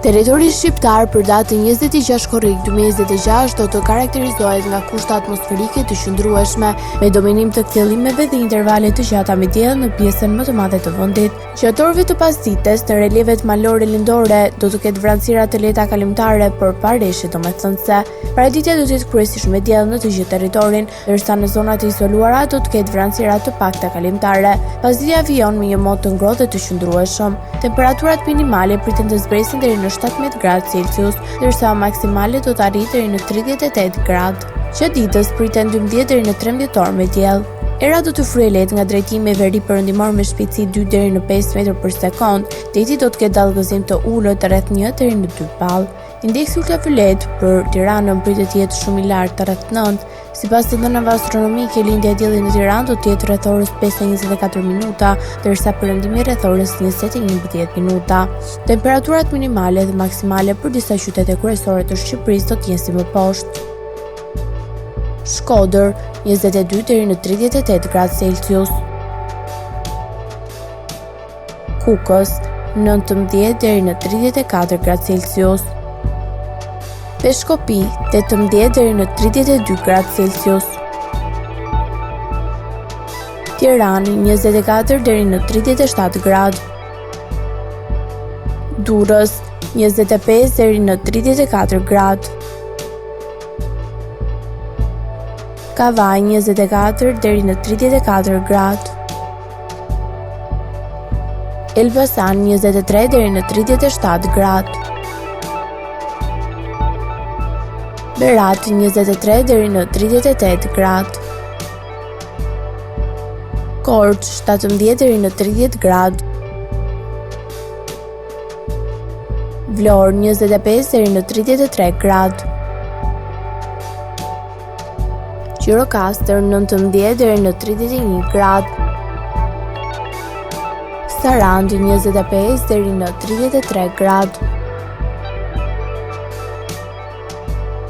Territori shqiptar për datën 26 korrik 2026 do të karakterizohet nga kushte atmosferike të qëndrueshme, me dominim të kthjellimeve dhe intervale të gjata me diell në pjesën më të madhe të vendit. Gjatë orëve të pasdites, në relievet malore lindore do të ketë vranësira të lehta kalimtare, por pa reshje domethënëse. Paraditja do të jetë kryesisht me diell në të gjithë territorin, ndërsa në zonat e izoluara do të ketë vranësira të pakta kalimtare. Pasditja vijon me një mod të ngrohtë të qëndrueshëm. Temperaturat minimale priten të zbresin deri në 17 gradë Celsius, ndërsa maksimale do të arrijë deri në 38 gradë. Gjatë ditës priten 12 deri në 13 orë me diell. Era do të fryejë lehtë nga drejtimi veri perëndimor me shpejtësi 2 deri në 5 metra për sekond. Deti do të ketë dallgëzim të ulët rreth 1 deri në 2 pall. Indeksi ultraviolet për Tiranën pritet të jetë shumë i lartë, rreth 9. Sipas të dhënave astronomike, lindja e diellit në Tiranë do të jetë rreth orës 5:24 minuta, ndërsa perëndimi rreth orës 20:11 minuta. Temperaturat minimale dhe maksimale për disa qytete kryesore të Shqipërisë do të jenë si më poshtë. Shkodër 22 deri në 38 gradë Celsius. Kukës 19 deri në 34 gradë Celsius. Peshkopi 18 deri në 32 gradë Celsius. Tiranë 24 deri në 37 gradë. Durrës 25 deri në 34 gradë. Kavaj 24 deri në 34 gradë. Elbasan 23 deri në 37 gradë. Berat 23 deri në 38 gradë. Korçë 17 deri në 30 gradë. Vlorë 25 deri në 33 gradë. Gjirokastër 19 deri në 31 gradë. Sarandë 25 deri në 33 gradë.